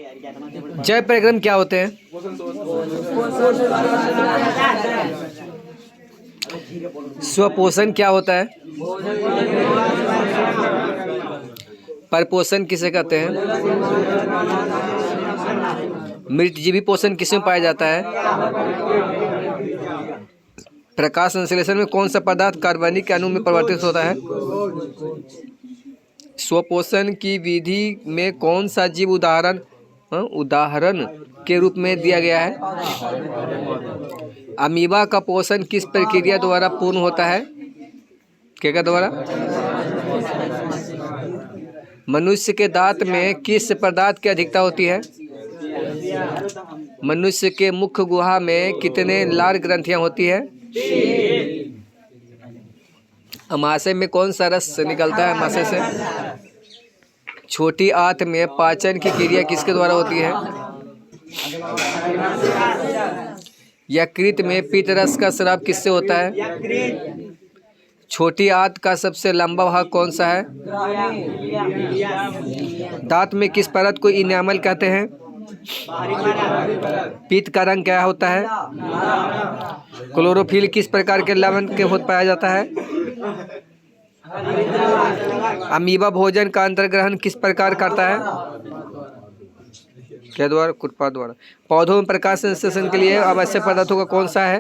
जय परिक्रम क्या होते हैं? स्वपोषण क्या होता है? परपोषण किसे कहते हैं? मृतजीवी पोषण किसमें पाया जाता है? प्रकाश संश्लेषण में कौन सा पदार्थ कार्बनिक अणु में परिवर्तित होता है? स्वपोषण की विधि में कौन सा जीव उदाहरण के रूप में दिया गया है? अमीबा का पोषण किस प्रक्रिया द्वारा पूर्ण होता है? क्या द्वारा? मनुष्य के दांत में किस पदार्थ की अधिकता होती है? मनुष्य के मुख गुहा में कितने लार ग्रंथियां होती है? अमाशय में कौन सा रस निकलता है अमाशय से? छोटी आंत में पाचन की क्रिया किसके द्वारा होती है? यकृत में पित्त रस का स्राव किससे होता है? छोटी आंत का सबसे लंबा भाग कौन सा है? दांत में किस परत को इनामल कहते हैं? पित्त का रंग क्या होता है? क्लोरोफिल किस प्रकार के लवण के होत पाया जाता है? अमीबा भोजन का अंतर्ग्रहण किस प्रकार करता है? क्या द्वारा? उत्पाद द्वारा। पौधों में प्रकाश संश्लेषण के लिए आवश्यक पदार्थों का कौन सा है?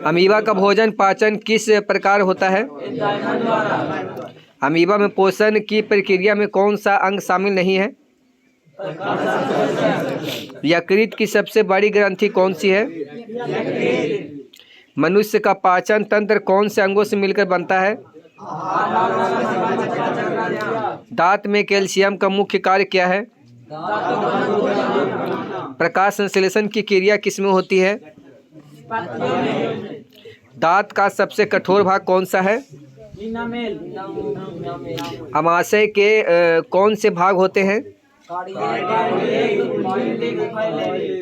अमीबा का भोजन पाचन किस प्रकार होता है? अमीबा में पोषण की प्रक्रिया में कौन सा अंग शामिल नहीं है? यकृत की सबसे बड़ी ग्रंथि कौन सी है? मनुष्य का पाचन तंत्र कौन से अंगों से मिलकर बनता है? दांत में कैल्शियम का मुख्य कार्य क्या है? प्रकाश संश्लेषण की क्रिया किसमें होती है? दांत का सबसे कठोर भाग कौन सा है? अमाशय के कौन से भाग होते हैं?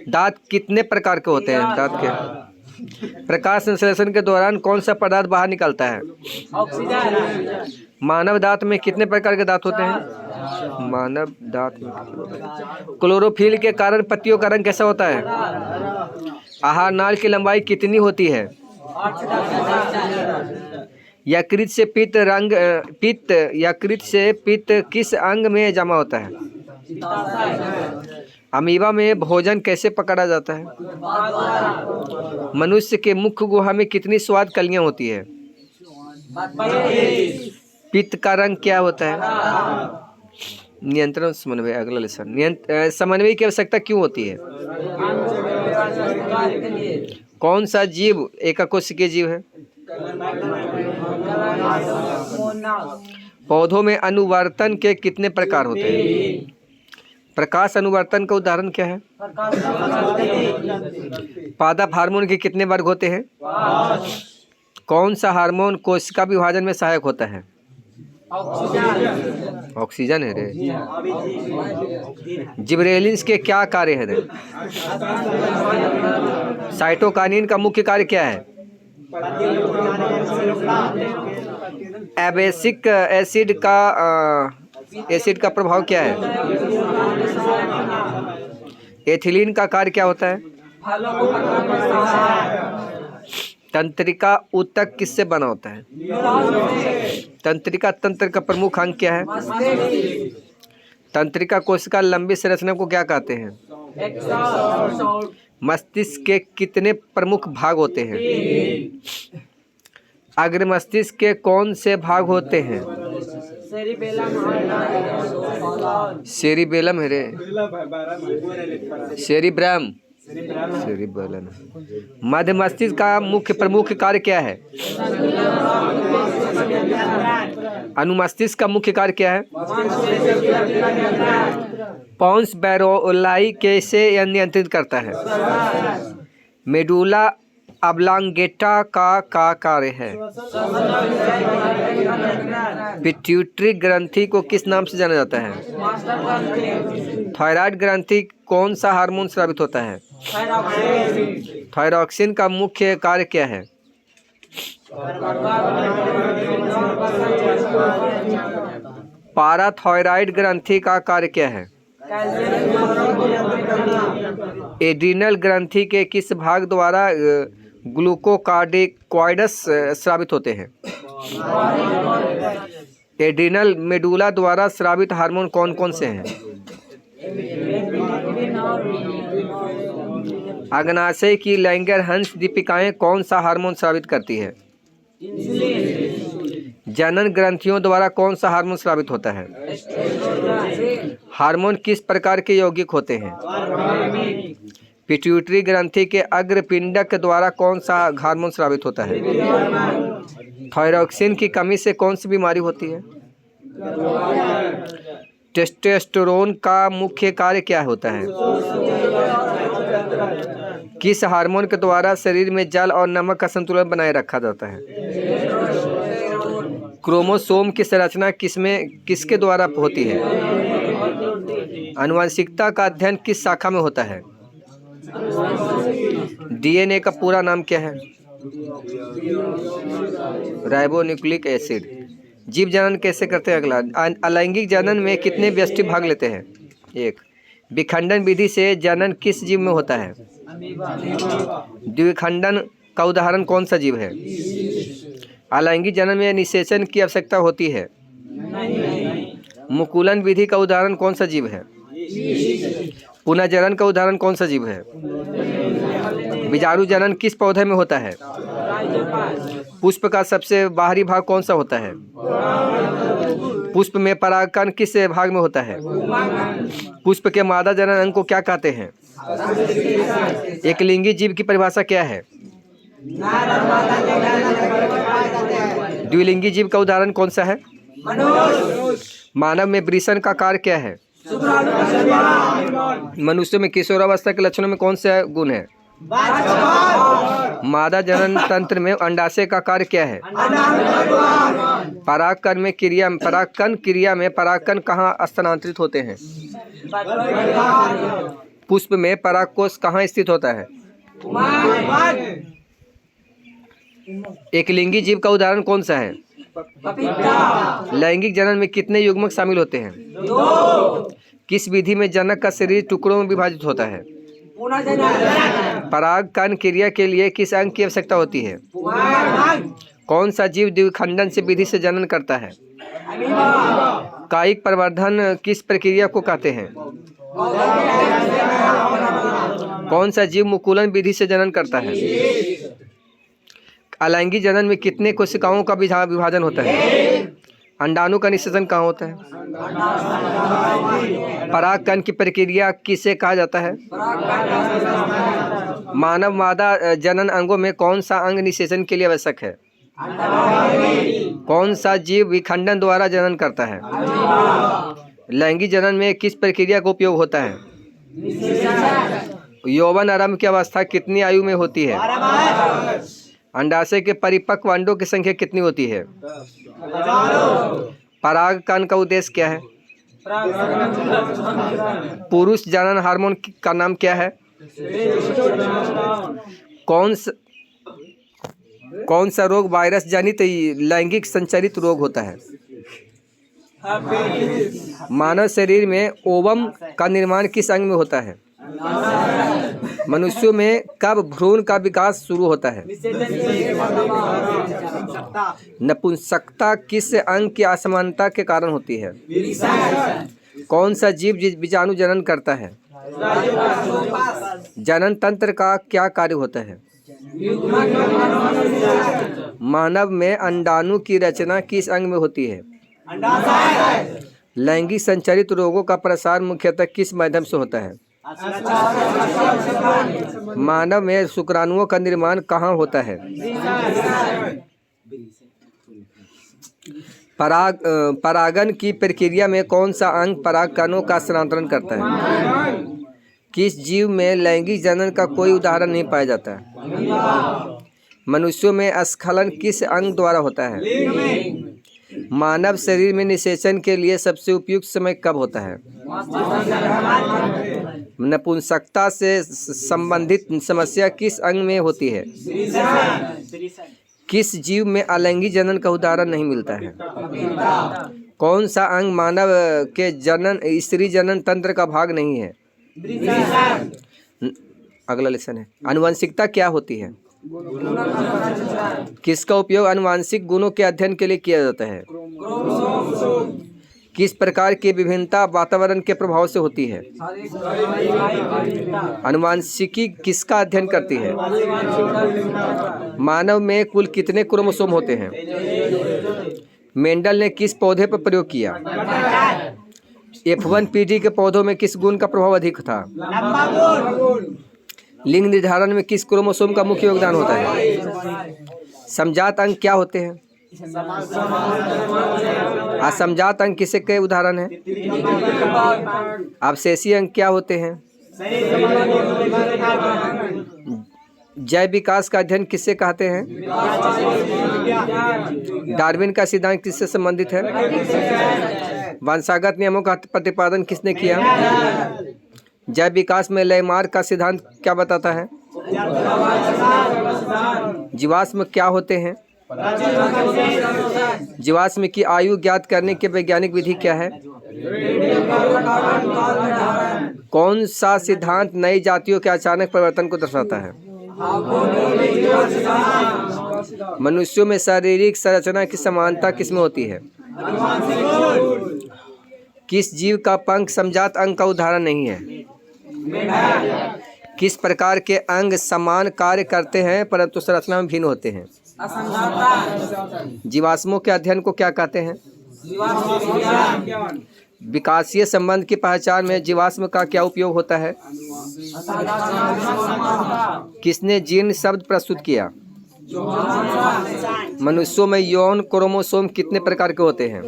दांत कितने प्रकार के होते हैं? दांत के प्रकाश संश्लेषण के दौरान कौन सा पदार्थ बाहर निकलता है? मानव दांत में कितने प्रकार के दांत होते हैं? मानव दांत में क्लोरोफिल के कारण पत्तियों का रंग कैसा होता है? आहार नाल की लंबाई कितनी होती है? यकृत से पित्त किस अंग में जमा होता है? अमीबा में भोजन कैसे पकड़ा जाता है? मनुष्य के मुख गुहा में कितनी स्वाद कलियां होती है? पित्त का रंग क्या होता है? नियंत्रण समन्वय। अगला लेसन। समन्वय की आवश्यकता क्यों होती है? कौन सा जीव एककोशिकीय जीव है? पौधों में अनुवर्तन के कितने प्रकार होते हैं? प्रकाश अनुवर्तन का उदाहरण क्या है? पादप हार्मोन के कितने वर्ग होते हैं? कौन सा हार्मोन कोशिका विभाजन में सहायक होता है? ऑक्सीजन है रे। जिबरेलिन्स के क्या कार्य है रे? साइटोकाइनिन का मुख्य कार्य क्या है? एब्सिक एसिड का प्रभाव क्या है? एथिलीन का कार्य क्या होता है? तंत्रिका ऊतक किससे बना होता है? तंत्रिका तंत्र का प्रमुख अंग क्या है? तंत्रिका कोशिका लंबी संरचना को क्या कहते हैं? मस्तिष्क के कितने प्रमुख भाग होते हैं? अग्र मस्तिष्क के कौन से भाग होते हैं? सेरिबेलम है रे। सेरिब्रम। मध्य मस्तिष्क का प्रमुख कार्य क्या है? अनुमस्तिष्क का मुख्य कार्य क्या है? पॉन्स बैरोलाई कैसे नियंत्रित करता है? मेडुला ऑब्लांगेटा का कार्य है? पिट्यूटरी ग्रंथि को किस नाम से जाना जाता है? थायराइड ग्रंथि कौन सा हार्मोन स्रावित होता है? थायरॉक्सिन का मुख्य कार्य क्या है? पाराथायराइड ग्रंथि का कार्य क्या है? एड्रिनल ग्रंथि के किस भाग द्वारा ग्लूकोकार्टिकॉइड्स स्रावित होते हैं? एड्रिनल मेडुला द्वारा स्रावित हार्मोन कौन कौन से हैं? अग्नाशय की लैंगरहंस दीपिकाएं कौन सा हार्मोन स्रावित करती है? जनन ग्रंथियों द्वारा कौन सा हार्मोन स्रावित होता है? हार्मोन किस प्रकार के यौगिक होते हैं? पिट्यूटरी ग्रंथि के अग्रपिंडक द्वारा कौन सा हार्मोन स्रावित होता है? थायरॉक्सिन की कमी से कौन सी बीमारी होती है? टेस्टोस्टेरोन का मुख्य कार्य क्या होता है? किस हार्मोन के द्वारा शरीर में जल और नमक का संतुलन बनाए रखा जाता है? क्रोमोसोम की संरचना किसके द्वारा होती है? आनुवंशिकता का अध्ययन किस शाखा में होता है? डीएनए का पूरा नाम क्या है? Ribonucleic acid. जीव जनन कैसे करते हैं? अगला, अलैंगिक जनन में कितने व्यष्टि भाग लेते हैं? 1। विखंडन विधि से जनन किस जीव में होता है? द्विखंडन का उदाहरण कौन सा जीव है? अलैंगिक जनन में निषेचन की आवश्यकता होती है? मुकुलन विधि का उदाहरण कौन सा जीव है? पुनर्जनन का उदाहरण कौन सा जीव है? बीजाणु जनन किस पौधे में होता है? पुष्प का सबसे बाहरी भाग कौन सा होता है? पुष्प में परागकण किस भाग में होता है? पुष्प के मादा जनन अंग को क्या कहते हैं? एकलिंगी जीव की परिभाषा क्या है? द्विलिंगी जीव का उदाहरण कौन सा है? मानव में वृषण का कार्य क्या है? मनुष्य में किशोरावस्था के लक्षणों में कौन सा गुण है? मादा जनन तंत्र में अंडाशय का कार्य क्या है? परागकण क्रिया में परागकण कहाँ स्थानांतरित होते हैं? पुष्प में परागकोश कहाँ स्थित होता है? एकलिंगी जीव का उदाहरण कौन सा है? लैंगिक जनन में कितने युग्मक शामिल होते हैं? 2। किस विधि में जनक का शरीर टुकड़ों में विभाजित होता है? परागकण क्रिया के लिए किस अंग की आवश्यकता होती है? कौन सा जीव द्विखंडन से विधि से जनन करता है? कायिक प्रवर्धन किस प्रक्रिया को कहते हैं? कौन सा जीव मुकुलन विधि से जनन करता है? अलैंगिक जनन में कितने कोशिकाओं का विभाजन होता है? अंडाणु का निषेचन कहाँ होता है? परागकण की प्रक्रिया किसे कहा जाता है? मानव मादा जनन अंगों में कौन सा अंग निषेचन के लिए आवश्यक है? कौन सा जीव विखंडन द्वारा जनन करता है? लैंगिक जनन में किस प्रक्रिया का उपयोग होता है? यौवन आरंभ की अवस्था कितनी आयु में होती है? अंडाशय के परिपक्व अंडों की संख्या कितनी होती है? परागकण का उद्देश्य क्या है? पुरुष जनन हार्मोन का नाम क्या है? कौन सा रोग वायरस जनित लैंगिक संचारित रोग होता है? मानव शरीर में ओवम का निर्माण किस अंग में होता है? मनुष्यों में कब भ्रूण का विकास शुरू होता है? नपुंसकता किस अंग की असमानता के कारण होती है? कौन सा जीव बीजाणु जनन करता है? जनन तंत्र का क्या कार्य होता है? मानव में अंडाणु की रचना किस अंग में होती है? लैंगिक संचारित रोगों का प्रसार मुख्यतः किस माध्यम से होता है? मानव में शुक्राणुओं का निर्माण कहाँ होता है? परागन की प्रक्रिया में कौन सा अंग परागकणों का स्थानांतरण करता है? किस जीव में लैंगिक जनन का कोई उदाहरण नहीं पाया जाता है? मनुष्यों में स्खलन किस अंग द्वारा होता है? मानव शरीर में निषेचन के लिए सबसे उपयुक्त समय कब होता है? नपुंसकता से संबंधित समस्या किस अंग में होती है? किस जीव में अलैंगिक जनन का उदाहरण नहीं मिलता है? कौन सा अंग मानव के जनन स्त्री जनन तंत्र का भाग नहीं है? अगला लेसन है, आनुवंशिकता क्या होती है? किसका उपयोग आनुवंशिक गुणों के अध्ययन के लिए किया जाता है? किस प्रकार की विभिन्नता वातावरण के प्रभाव से होती है? आनुवंशिकी किसका अध्ययन करती है? मानव में कुल कितने क्रोमोसोम होते हैं? मेंडल ने किस पौधे पर प्रयोग किया? F1 पीढ़ी के पौधों में किस गुण का प्रभाव अधिक था? लिंग निर्धारण में किस क्रोमोसोम का मुख्य योगदान होता है? समजात अंग क्या होते हैं? असमजात अंग किसे के उदाहरण है? अवशेषीय अंग क्या होते हैं? जैव विकास का अध्ययन किससे कहते हैं? डार्विन का सिद्धांत किससे संबंधित है? वंशागत नियमों का प्रतिपादन किसने किया? जैव विकास में लेमार्क का सिद्धांत क्या बताता है? जीवाश्म क्या होते हैं? जीवाश्म की आयु ज्ञात करने की वैज्ञानिक विधि क्या है? कौन सा सिद्धांत नई जातियों के अचानक परिवर्तन को दर्शाता है? मनुष्यों में शारीरिक संरचना की समानता किसमें होती है? किस जीव का पंख समजात अंग का उदाहरण नहीं है? किस प्रकार के अंग समान कार्य करते हैं परंतु संरचना में भिन्न होते हैं? जीवाश्मों के अध्ययन को क्या कहते हैं? विकासीय संबंध की पहचान में जीवाश्म का क्या उपयोग होता है? किसने जीन शब्द प्रस्तुत किया? मनुष्यों में यौन क्रोमोसोम कितने प्रकार के होते हैं?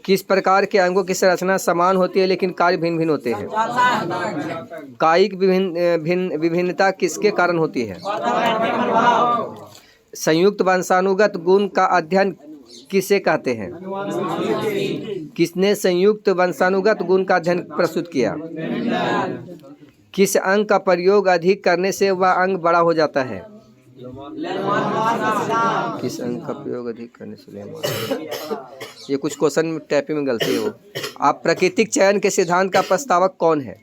किस प्रकार के अंगों की संरचना समान होती है लेकिन कार्य भिन्न भिन्न होते हैं? कायिक विभिन्नता किसके कारण होती है? संयुक्त वंशानुगत गुण का अध्ययन किसे कहते हैं? किसने संयुक्त वंशानुगत गुण का अध्ययन प्रस्तुत किया? किस अंग का प्रयोग अधिक करने से वह अंग बड़ा हो जाता है? किस अंग का प्रयोग अधिक करने से? ये कुछ क्वेश्चन में टाइपिंग में गलती हो। आप प्राकृतिक चयन के सिद्धांत का प्रस्तावक कौन है?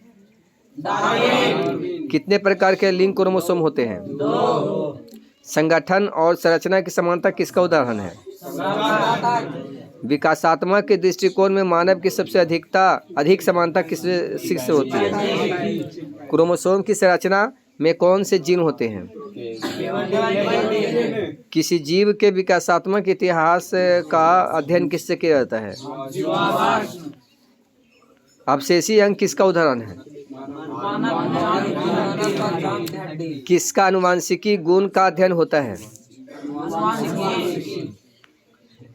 कितने प्रकार के लिंग क्रोमोसोम होते हैं? संगठन और संरचना की समानता किसका उदाहरण है? विकासात्मक के दृष्टिकोण में मानव की सबसे अधिक समानता किससे होती है? क्रोमोसोम की संरचना में कौन से जीन होते हैं? किसी जीव के विकासात्मक इतिहास का अध्ययन किससे किया जाता है? अवशेषीय अंग किसका उदाहरण है? किसका आनुवंशिकी गुण का अध्ययन होता है?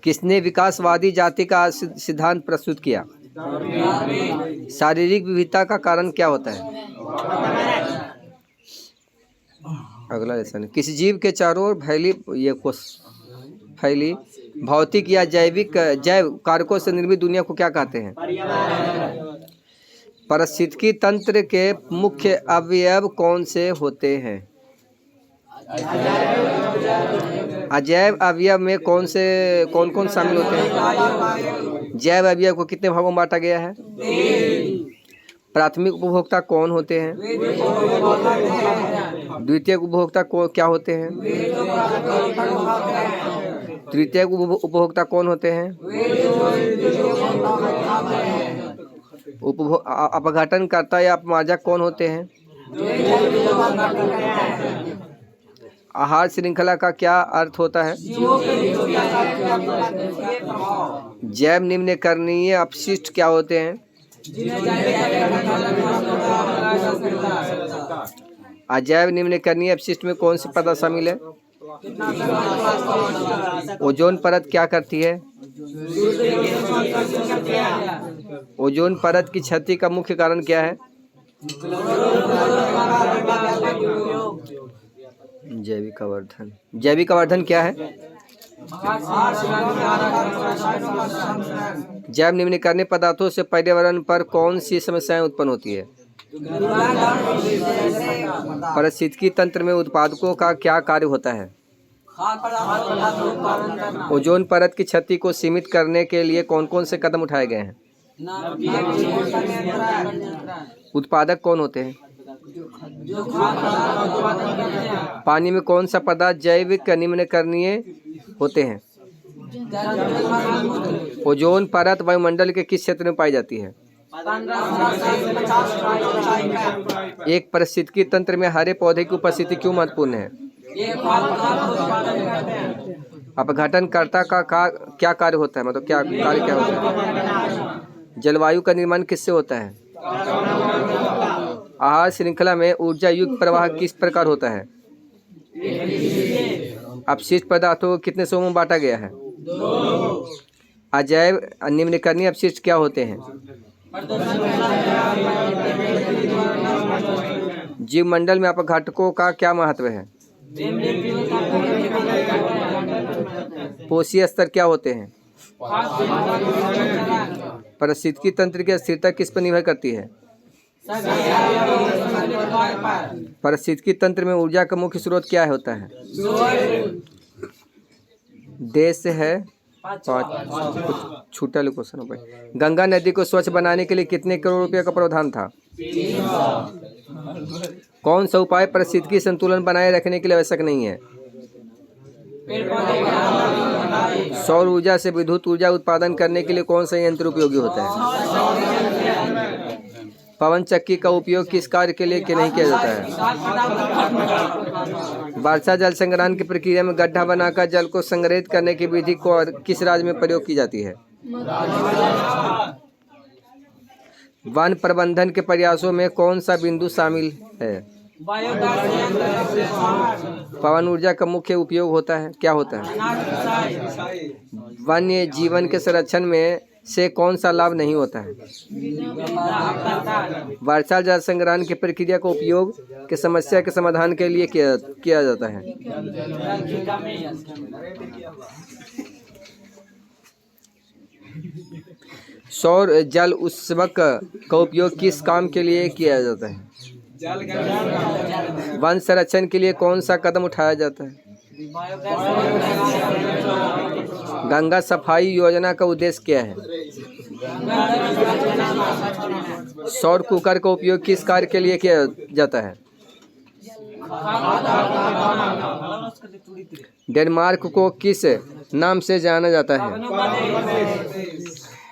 किसने विकासवादी जाति का सिद्धांत प्रस्तुत किया? शारीरिक विविधता का कारण क्या होता है? अगला लेसन, किसी जीव के चारों ओर फैली भौतिक या जैव कारकों से निर्मित दुनिया को क्या कहते हैं? पारिस्थितिकी तंत्र के मुख्य अवयव कौन से होते हैं? अजैव अवयव में कौन कौन शामिल होते हैं? जैव अवयव को कितने भागों में बांटा गया है? प्राथमिक उपभोक्ता कौन होते हैं? द्वितीयक उपभोक्ता क्या होते हैं? तृतीयक उपभोक्ता कौन होते हैं? अपघटनकर्ता या अपमार्जक कौन होते हैं? आहार श्रृंखला का क्या अर्थ होता है? जैव निम्नकरणीय अपशिष्ट क्या होते हैं? अजैव निम्नकरणीय अपशिष्ट में कौन सी परत शामिल है? ओजोन परत क्या करती है? ओजोन परत की क्षति का मुख्य कारण क्या है? जैविक आवर्धन। जैविक आवर्धन क्या है? जैव निम्नकरणीय पदार्थों से पर्यावरण पर कौन सी समस्याएं उत्पन्न होती है? पारिस्थितिकी तंत्र में उत्पादकों का क्या कार्य होता है? ओजोन परत की क्षति को सीमित करने के लिए कौन कौन से कदम उठाए गए हैं? उत्पादक कौन होते हैं? पानी में कौन सा पदार्थ जैविक निम्नकरणीय होते हैं? ओजोन परत वायुमंडल के किस क्षेत्र में पाई जाती है? एक पारिस्थितिकी तंत्र में हरे पौधे की उपस्थिति क्यों महत्वपूर्ण है? अपघटनकर्ता का क्या कार्य होता है, मतलब क्या कार्य क्या होता है? जलवायु का निर्माण किससे होता है? आहार श्रृंखला में ऊर्जा युक्त प्रवाह किस प्रकार होता है? अपशिष्ट पदार्थों को कितने समूह में बांटा गया है? अजैव निम्नकरणीय अपशिष्ट क्या होते हैं? जीव मंडल में अपघटकों का क्या महत्व है? पोषी स्तर क्या होते हैं? पारिस्थितिकी तंत्र की स्थिरता किस पर निर्भर करती है? पारिस्थितिकी तंत्र में ऊर्जा का मुख्य स्रोत क्या होता है? देश है छूटा क्वेश्चन हो भाई। गंगा नदी को स्वच्छ बनाने के लिए कितने करोड़ रुपए का प्रावधान था? कौन सा उपाय पारिस्थितिकी संतुलन बनाए रखने के लिए आवश्यक नहीं है? सौर ऊर्जा से विद्युत ऊर्जा उत्पादन करने के लिए कौन सा यंत्र उपयोगी होता है? पवन चक्की का उपयोग किस कार्य के लिए नहीं किया जाता है? वर्षा जल संग्रहण की प्रक्रिया में गड्ढा बनाकर जल को संग्रहित करने की विधि को किस राज्य में प्रयोग की जाती है? वन प्रबंधन के प्रयासों में कौन सा बिंदु शामिल है? पवन ऊर्जा का मुख्य उपयोग होता है क्या होता है? वन्य जीवन के संरक्षण में से कौन सा लाभ नहीं होता है? वर्षा जल संग्रहण की प्रक्रिया का उपयोग की समस्या के समाधान के लिए किया जाता है। सौर जल उत्सवक का उपयोग किस काम के लिए किया जाता है? वन संरक्षण के लिए कौन सा कदम उठाया जाता है? गंगा सफाई योजना का उद्देश्य क्या है? सौर कुकर का उपयोग किस कार्य के लिए किया जाता है? डेनमार्क को किस नाम से जाना जाता है?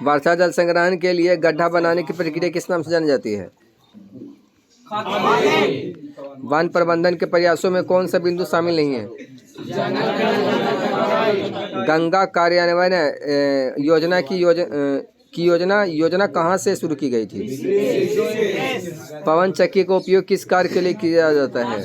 वर्षा जल संग्रहण के लिए गड्ढा बनाने की प्रक्रिया किस नाम से जानी जाती है? वन प्रबंधन के प्रयासों में कौन सा बिंदु शामिल नहीं है? गंगा कार्यान्वयन योजना कहाँ से शुरू की गई थी? पवन चक्की का उपयोग किस कार्य के लिए किया जाता है?